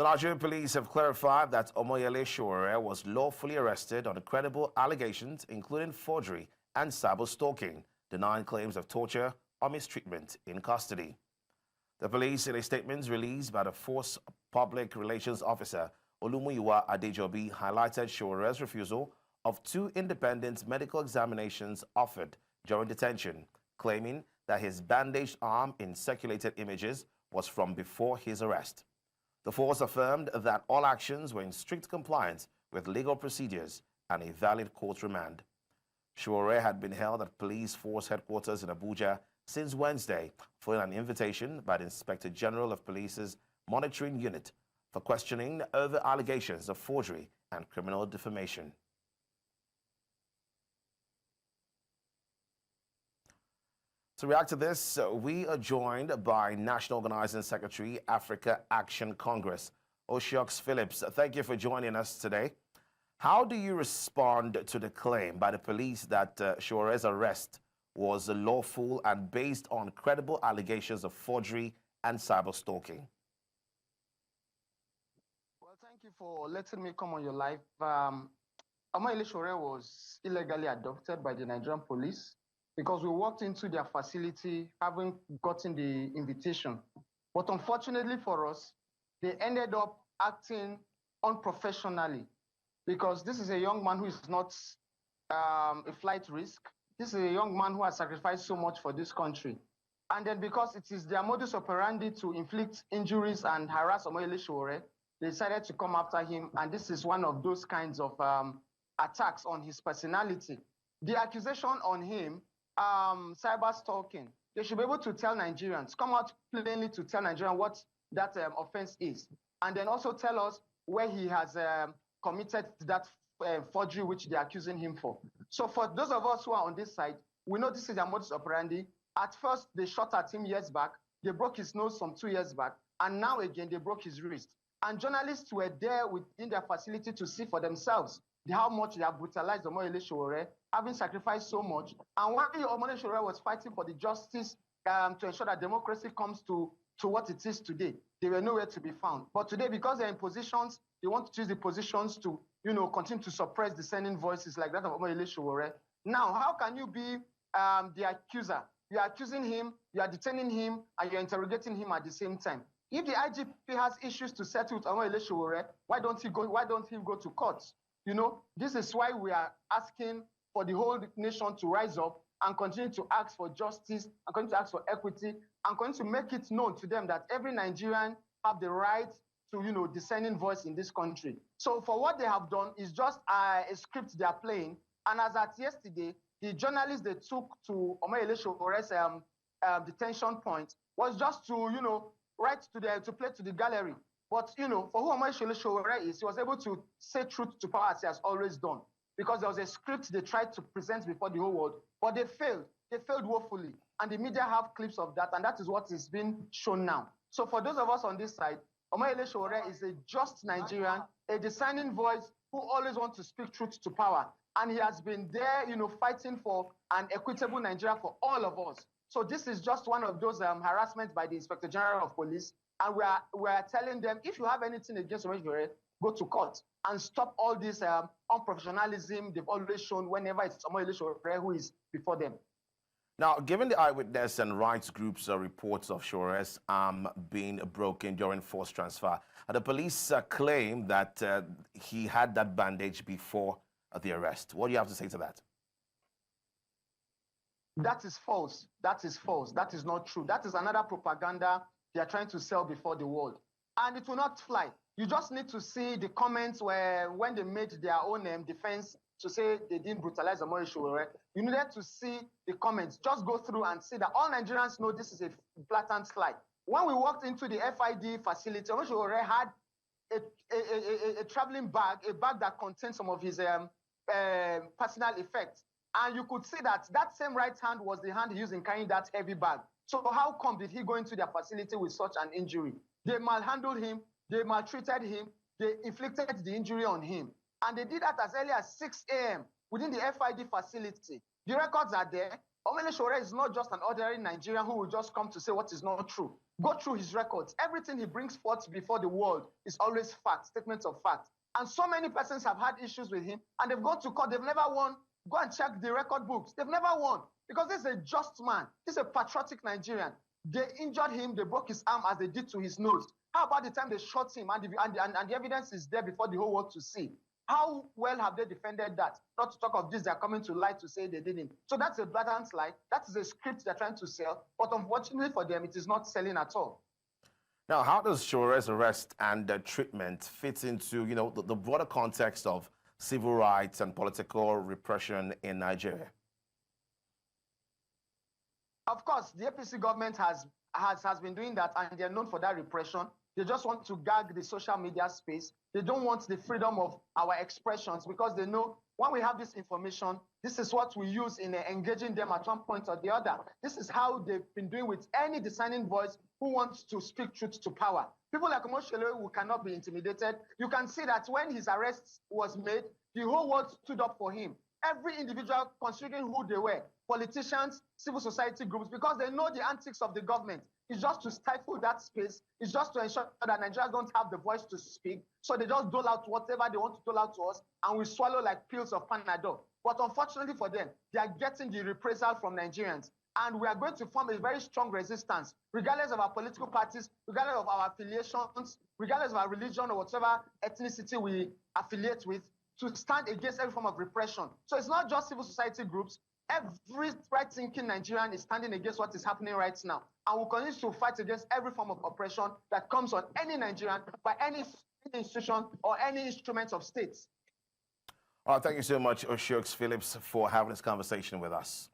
The Nigerian police have clarified that Omoyele Sowore was lawfully arrested on credible allegations, including forgery and cyberstalking, denying claims of torture or mistreatment in custody. The police, in a statement released by the Force Public Relations Officer, Olumuyiwa Adejobi, highlighted Sowore's refusal of 2 independent medical examinations offered during detention, claiming that his bandaged arm in circulated images was from before his arrest. The force affirmed that all actions were in strict compliance with legal procedures and a valid court remand. Sowore had been held at police force headquarters in Abuja since Wednesday, following an invitation by the Inspector General of Police's monitoring unit for questioning over allegations of forgery and criminal defamation. To react to this, we are joined by National Organizing Secretary, Africa Action Congress, Oshionks Philip. Thank you for joining us today. How do you respond to the claim by the police that Sowore's arrest was lawful and based on credible allegations of forgery and cyberstalking? Well, thank you for letting me come on your live. Omoyele Sowore was illegally adopted by the Nigerian police because we walked into their facility having gotten the invitation. But unfortunately for us, they ended up acting unprofessionally because this is a young man who is not a flight risk. This is a young man who has sacrificed so much for this country. And then because it is their modus operandi to inflict injuries and harass Omoyele Sowore, they decided to come after him. And this is one of those kinds of attacks on his personality. The accusation on him, cyberstalking, they should be able to tell Nigerians, come out plainly to tell Nigerians what that offense is. And then also tell us where he has committed that forgery which they're accusing him for. So for those of us who are on this side, we know this is their modus operandi. At first, they shot at him years back. They broke his nose some 2 years back. And now again, they broke his wrist. And journalists were there within their facility to see for themselves how much they have brutalized Omoyele Sowore, having sacrificed so much. And while Omoyele Sowore was fighting for the justice to ensure that democracy comes to what it is today, they were nowhere to be found. But today, because they're in positions, they want to use the positions to, continue to suppress dissenting voices like that of Omoyele Sowore. Now, how can you be the accuser? You're accusing him, you are detaining him, and you're interrogating him at the same time. If the IGP has issues to settle with Omoyele Sowore, why don't he go to court? This is why we are asking for the whole nation to rise up and continue to ask for justice, and continue to ask for equity, and continue to make it known to them that every Nigerian have the right to, dissenting voice in this country. So for what they have done is just a script they are playing. And as at yesterday, the journalists they took to Omoyele Sowore's detention point was just to, to play to the gallery. But, for who Omoyele Sowore is, he was able to say truth to power as he has always done. Because there was a script they tried to present before the whole world, but they failed. They failed woefully. And the media have clips of that, and that is what is being shown now. So for those of us on this side, Omoyele Sowore is a just Nigerian, a discerning voice who always wants to speak truth to power. And he has been there, fighting for an equitable Nigeria for all of us. So this is just one of those harassments by the Inspector General of Police. And we are telling them, if you have anything against Omoyele Sowore, go to court and stop all this unprofessionalism they've always shown whenever it's Omoyele Sowore who is before them. Now, given the eyewitness and rights groups' reports of Sowore's arm being broken during forced transfer, the police claim that he had that bandage before the arrest. What do you have to say to that? That is false. That is false. That is not true. That is another propaganda they are trying to sell before the world. And it will not fly. You just need to see the comments when they made their own defense to say they didn't brutalize Omoyele Sowore. You needed to see the comments. Just go through and see that all Nigerians know this is a blatant lie. When we walked into the FID facility, Omoyele Sowore had a traveling bag, a bag that contained some of his personal effects. And you could see that same right hand was the hand he used in carrying that heavy bag. So how come did he go into their facility with such an injury? They malhandled him, they maltreated him, they inflicted the injury on him. And they did that as early as 6 a.m. within the FID facility. The records are there. Omoyele Sowore is not just an ordinary Nigerian who will just come to say what is not true. Go through his records. Everything he brings forth before the world is always fact, statements of fact. And so many persons have had issues with him, and they've gone to court. They've never won. Go and check the record books. They've never won because this is a just man. This is a patriotic Nigerian. They injured him. They broke his arm as they did to his nose. How about the time they shot him and the evidence is there before the whole world to see? How well have they defended that? Not to talk of this, they're coming to lie to say they didn't. So that's a blatant lie. That is a script they're trying to sell. But unfortunately for them, it is not selling at all. Now, how does Sowore's arrest and treatment fit into, the broader context of civil rights and political repression in Nigeria? Of course, the APC government has been doing that, and they're known for that repression. They just want to gag the social media space. They don't want the freedom of our expressions because they know when we have this information, this is what we use in engaging them at one point or the other. This is how they've been doing with any discerning voice who wants to speak truth to power. People like Omoyele who cannot be intimidated. You can see that when his arrest was made, the whole world stood up for him. Every individual, considering who they were, politicians, civil society groups, because they know the antics of the government. It's just to stifle that space. It's just to ensure that Nigerians don't have the voice to speak. So they just dole out whatever they want to dole out to us, and we swallow like pills of Panadol. But unfortunately for them, they are getting the reprisal from Nigerians. And we are going to form a very strong resistance, regardless of our political parties, regardless of our affiliations, regardless of our religion or whatever ethnicity we affiliate with, to stand against every form of repression. So it's not just civil society groups. Every right-thinking Nigerian is standing against what is happening right now. And we'll continue to fight against every form of oppression that comes on any Nigerian by any institution or any instrument of state. All right, thank you so much, Oshionks Philip, for having this conversation with us.